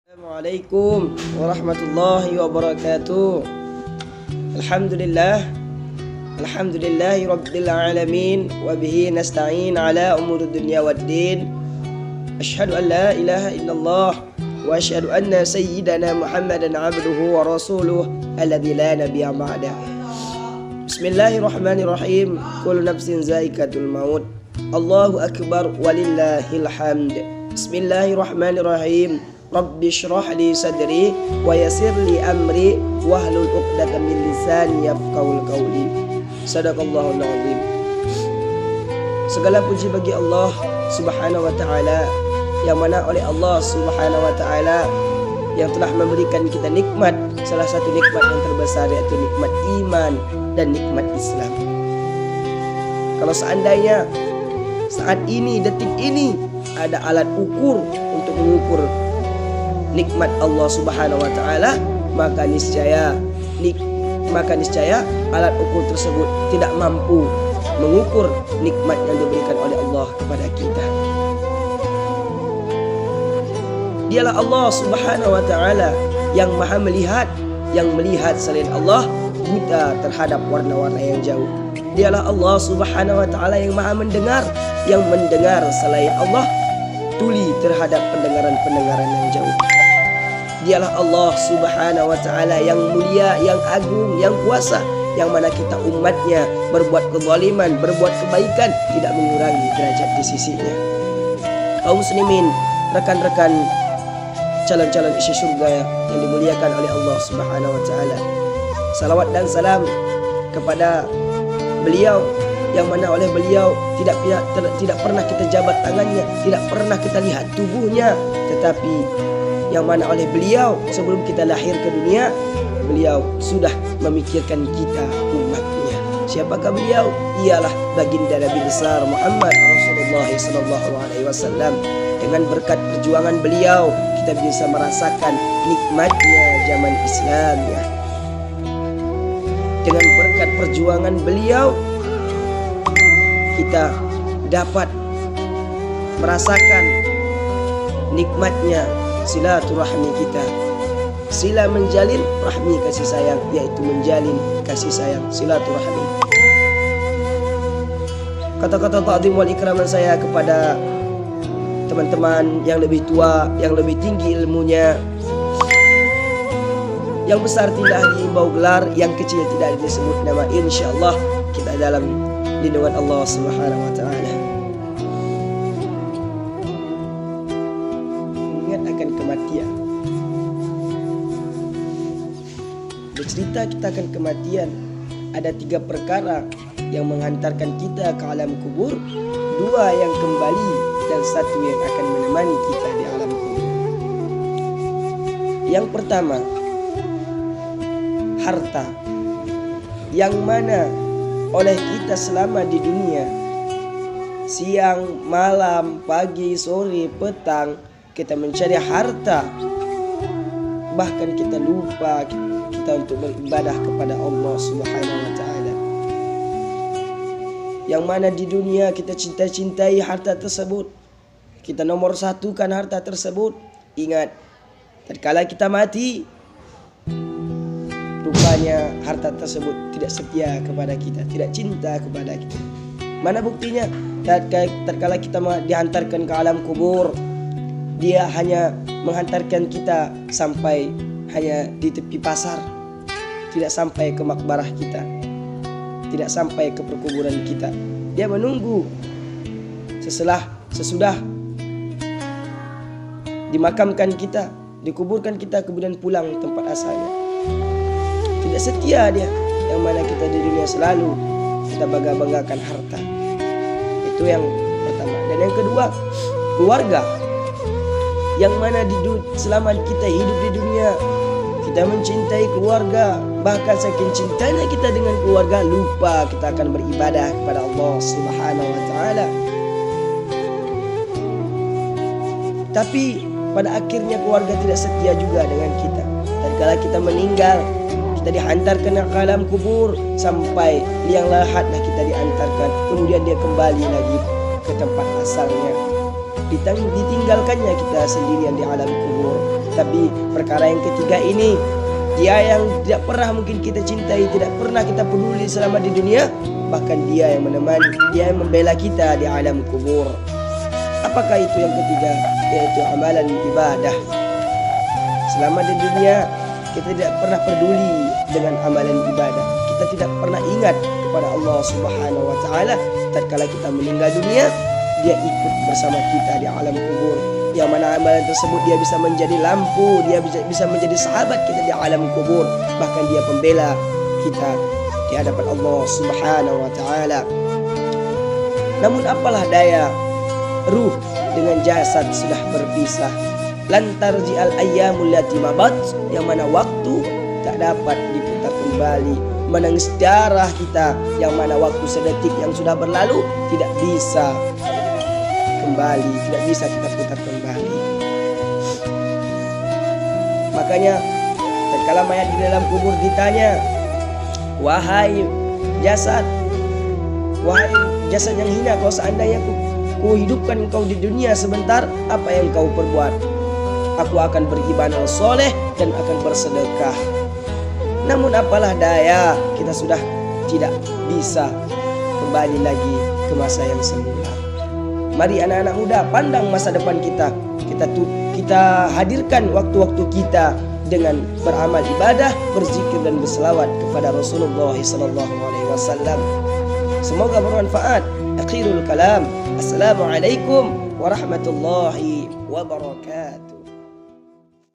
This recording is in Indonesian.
Assalamualaikum warahmatullahi wabarakatuh. Alhamdulillahi rabbil alamin wa bihi nasta'in ala umuri dunya waddin. Asyhadu an la ilaha illallah wa asyhadu anna sayyidana Muhammadan abduhu wa rasuluh alladzi la nabiyya ba'da. Bismillahirrahmanirrahim. Kullu nafsin za'iqatul maut. Allahu akbar walillahil hamd. Bismillahirrahmanirrahim. Rabbi shrah li sadri wa yassir li amri wahlul 'uqdatam min lisani yafqahul qawli. Shadaqallahul azim. Segala puji bagi Allah Subhanahu wa taala, yang mana oleh Allah Subhanahu wa taala yang telah memberikan kita nikmat, salah satu nikmat yang terbesar yaitu nikmat iman dan nikmat Islam. Kalau seandainya saat ini, detik ini ada alat ukur untuk mengukur nikmat Allah Subhanahu wa taala, maka niscaya alat ukur tersebut tidak mampu mengukur nikmat yang diberikan oleh Allah kepada kita. Dialah Allah Subhanahu wa taala yang Maha melihat, yang melihat selain Allah buta terhadap warna-warna yang jauh. Dialah Allah Subhanahu wa taala yang Maha mendengar, yang mendengar selain Allah tuli terhadap pendengaran-pendengaran yang jauh. Dialah Allah Subhanahu wa taala yang mulia, yang agung, yang kuasa, yang mana kita umatnya berbuat kezaliman, berbuat kebaikan tidak mengurangi derajat di sisinya. Kaum muslimin, rekan-rekan calon-calon isi surga yang dimuliakan oleh Allah Subhanahu wa taala. Salawat dan salam kepada beliau yang mana oleh beliau tidak pernah kita jabat tangannya, tidak pernah kita lihat tubuhnya, tetapi yang mana oleh beliau sebelum kita lahir ke dunia, beliau sudah memikirkan kita umatnya. Siapakah beliau? Ialah baginda Nabi besar Muhammad Rasulullah SAW. Dengan berkat perjuangan beliau, kita bisa merasakan nikmatnya zaman Islam ya. Dengan berkat perjuangan beliau, kita dapat merasakan nikmatnya silaturahmi kita. Sila menjalin rahmi kasih sayang, yaitu menjalin kasih sayang silaturahmi. Kata-kata ta'zim wal ikraman saya kepada teman-teman yang lebih tua, yang lebih tinggi ilmunya, yang besar tidak diimbau gelar, yang kecil tidak disebut nama. Insyaallah kita dalam lindungan Allah Subhanahu wa taala. Ingat akan kematian. Bercerita kita akan kematian. Ada 3 perkara yang menghantarkan kita ke alam kubur, 2 yang kembali dan 1 yang akan menemani kita di alam kubur. Yang pertama, harta, yang mana oleh kita selama di dunia, siang, malam, pagi, sore, petang, kita mencari harta. Bahkan kita lupa kita untuk beribadah kepada Allah Subhanahu wa taala. Yang mana di dunia kita cintai harta tersebut, kita nomor satukan harta tersebut. Ingat, tatkala kita mati, rupanya harta tersebut tidak setia kepada kita, tidak cinta kepada kita. Mana buktinya? Tatkala kita dihantarkan ke alam kubur, dia hanya menghantarkan kita sampai hanya di tepi pasar, tidak sampai ke makbarah kita, tidak sampai ke perkuburan kita. Dia menunggu sesudah dimakamkan kita, dikuburkan kita, kemudian pulang tempat asalnya. Tidak setia dia, yang mana kita di dunia selalu kita bangga-banggakan harta. Itu yang pertama. Dan yang kedua, keluarga, yang mana selama kita hidup di dunia kita mencintai keluarga, bahkan saking cintanya kita dengan keluarga, lupa kita akan beribadah kepada Allah Subhanahu wa taala. Tapi pada akhirnya keluarga tidak setia juga dengan kita. Tatkala kita meninggal, kita dihantarkan ke alam kubur, sampai liang lahatlah kita diantarkan, kemudian dia kembali lagi ke tempat asalnya. Ditinggalkannya kita sendirian di alam kubur. Tapi perkara yang ketiga ini, dia yang tidak pernah mungkin kita cintai, tidak pernah kita peduli selama di dunia, bahkan dia yang menemani, dia yang membela kita di alam kubur. Apakah itu yang ketiga? Yaitu amalan ibadah. Selama di dunia kita tidak pernah peduli dengan amalan ibadah. Kita tidak pernah ingat kepada Allah Subhanahu wa taala. Tatkala kita meninggal dunia, dia ikut bersama kita di alam kubur. Yang mana amalan tersebut dia bisa menjadi lampu, dia bisa menjadi sahabat kita di alam kubur, bahkan dia pembela kita di hadapan Allah Subhanahu wa taala. Namun apalah daya ruh dengan jasad sudah berpisah. Lantar ji'al ayyamul lati mabat, yang mana waktu tak dapat diputar kembali. Menangis darah kita, yang mana waktu sedetik yang sudah berlalu tidak bisa kembali, tidak bisa kita putar kembali. Makanya tatkala mayat di dalam kubur ditanya, wahai jasad yang hina, kalau seandainya ku hidupkan engkau di dunia sebentar, apa yang kau perbuat? Aku akan beribadah soleh dan akan bersedekah. Namun apalah daya, kita sudah tidak bisa kembali lagi ke masa yang semula. Mari anak-anak muda, pandang masa depan kita. Kita hadirkan waktu-waktu kita dengan beramal ibadah, berzikir dan berselawat kepada Rasulullah SAW. Semoga bermanfaat. Akhirul kalam. Assalamualaikum warahmatullahi wabarakatuh.